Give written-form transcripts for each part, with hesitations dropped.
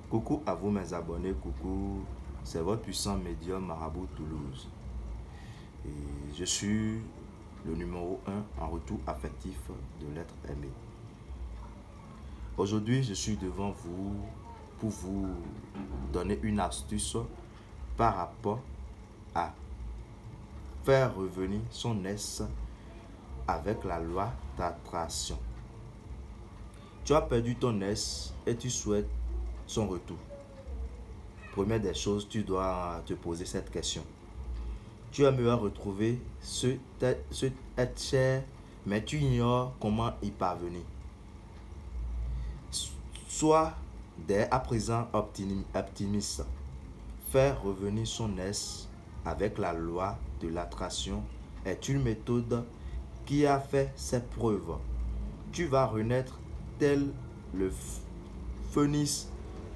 Coucou à vous mes abonnés, coucou, c'est votre puissant médium Marabout Toulouse. Et je suis le numéro 1 en retour affectif de l'être aimé. Aujourd'hui, je suis devant vous pour vous donner une astuce par rapport à faire revenir son ex avec la loi d'attraction. Tu as perdu ton ex et tu souhaites son retour. Première des choses, tu dois te poser cette question. Tu aimerais retrouver ce être cher, mais tu ignores comment y parvenir. Sois dès à présent optimiste. Faire revenir son ex avec la loi de l'attraction est une méthode qui a fait ses preuves. Tu vas renaître tel le phénix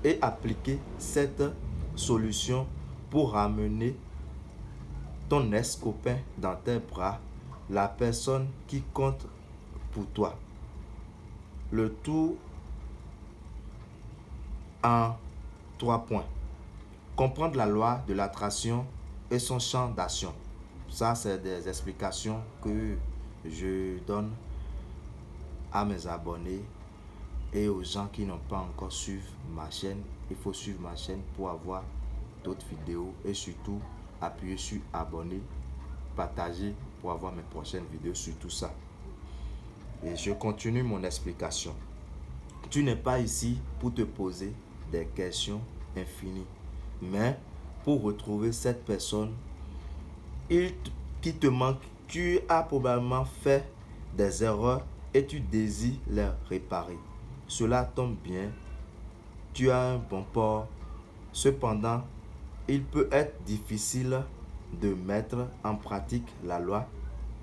et appliquer cette solution pour ramener ton ex-copain dans tes bras, la personne qui compte pour toi. Le tout en 3 points. Comprendre la loi de l'attraction et son champ d'action. Ça, c'est des explications que je donne à mes abonnés et aux gens qui n'ont pas encore suivi ma chaîne. Il faut suivre ma chaîne pour avoir d'autres vidéos et surtout appuyer sur abonner, partager pour avoir mes prochaines vidéos sur tout ça. Et je continue mon explication. Tu n'es pas ici pour te poser des questions infinies, mais pour retrouver cette personne qui te manque. Tu as probablement fait des erreurs et tu désires les réparer. Cela tombe bien, tu as un bon port. Cependant, il peut être difficile de mettre en pratique la loi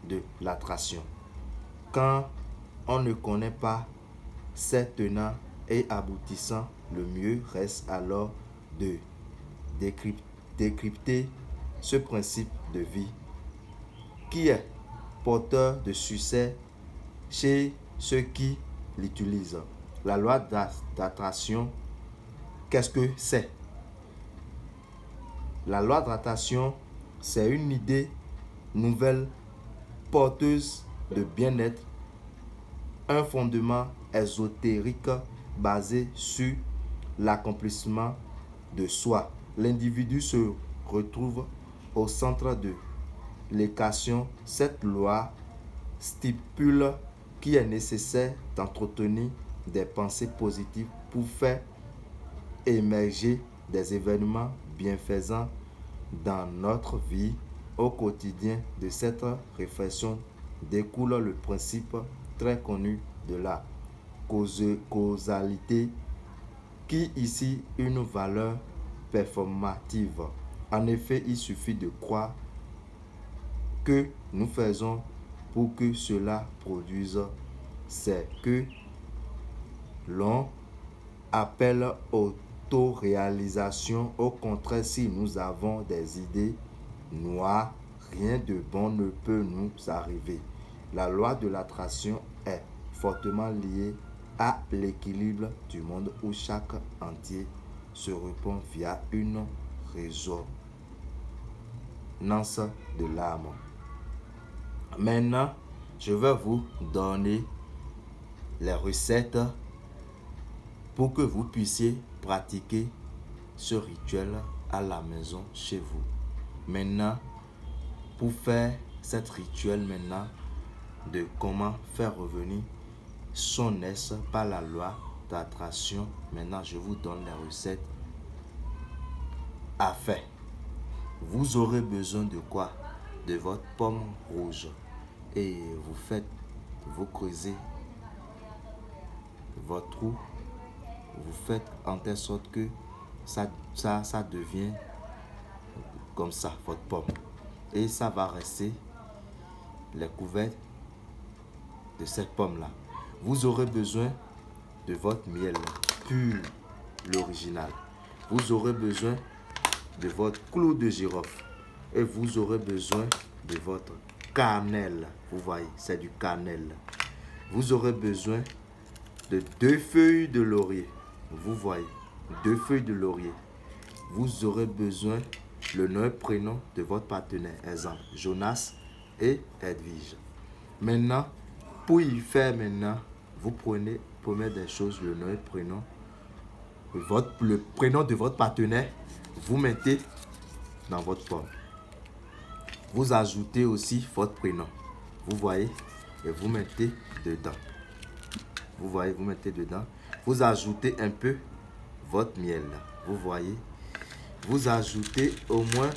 de l'attraction quand on ne connaît pas ses tenants et aboutissants. Le mieux reste alors de décrypter ce principe de vie qui est porteur de succès chez ceux qui l'utilisent. La loi d'attraction, qu'est-ce que c'est? La loi d'attraction, c'est une idée nouvelle porteuse de bien-être, un fondement ésotérique basé sur l'accomplissement de soi. L'individu se retrouve au centre de l'équation. Cette loi stipule qu'il est nécessaire d'entretenir des pensées positives pour faire émerger des événements bienfaisants dans notre vie au quotidien. De cette réflexion découle le principe très connu de la causalité qui ici une valeur performative. En effet, il suffit de croire que nous faisons pour que cela produise. C'est que l'on appelle autoréalisation. Au contraire, si nous avons des idées noires, rien de bon ne peut nous arriver. La loi de l'attraction est fortement liée à l'équilibre du monde où chaque entier se répond via une résonance de l'âme. Maintenant, je vais vous donner les recettes pour que vous puissiez pratiquer ce rituel à la maison chez vous. Maintenant, pour faire cet rituel de comment faire revenir son ex par la loi d'attraction, maintenant je vous donne les recettes à faire. Vous aurez besoin de quoi? De votre pomme rouge. Et vous creusez votre trou, vous faites en telle sorte que ça devient comme ça, votre pomme. Et ça va rester les couverts de cette pomme-là. Vous aurez besoin de votre miel pur, l'original. Vous aurez besoin de votre clou de girofle. Et vous aurez besoin de votre cannelle. Vous voyez, c'est du cannelle. Vous aurez besoin de 2 feuilles de laurier. Vous voyez, 2 feuilles de laurier. Vous aurez besoin le nom et prénom de votre partenaire. Exemple, Jonas et Edwige. Maintenant, pour y faire maintenant, vous prenez première des choses le nom et prénom. Le prénom de votre partenaire, vous mettez dans votre pomme. Vous ajoutez aussi votre prénom. Vous voyez, et vous mettez dedans. Vous voyez, vous mettez dedans. Vous ajoutez un peu votre miel. Vous voyez. Vous ajoutez au moins,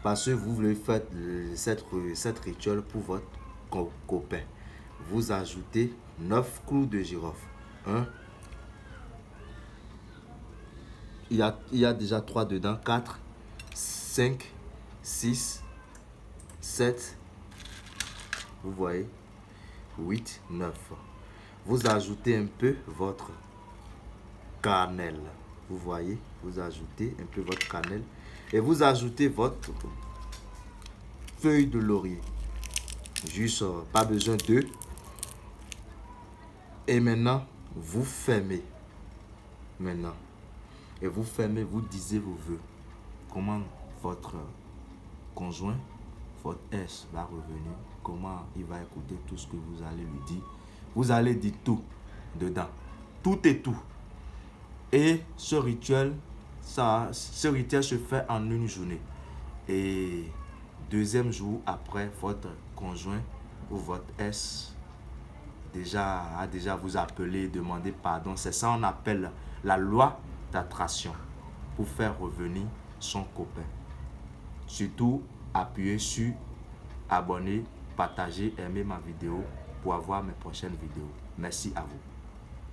parce que vous voulez faire cette rituel pour votre copain. Vous ajoutez 9 clous de girofle. Il y a déjà 3 dedans. 4, 5, 6, 7. Vous voyez. 8, 9. Vous ajoutez un peu votre cannelle. Vous voyez, vous ajoutez un peu votre cannelle et vous ajoutez votre feuille de laurier. Juste, pas besoin d'eux. Et maintenant, vous fermez. Maintenant. Et vous fermez, vous disiez vos vœux. Comment votre conjoint, votre ex va revenir. Comment il va écouter tout ce que vous allez lui dire. Vous allez dire tout dedans. Tout et tout. Et ce rituel se fait en une journée. Et deuxième jour après, votre conjoint ou votre ex a déjà vous appelé, demander pardon. C'est ça qu'on appelle la loi d'attraction pour faire revenir son copain. Surtout, appuyez sur abonner, partager, aimer ma vidéo pour avoir mes prochaines vidéos. Merci à vous.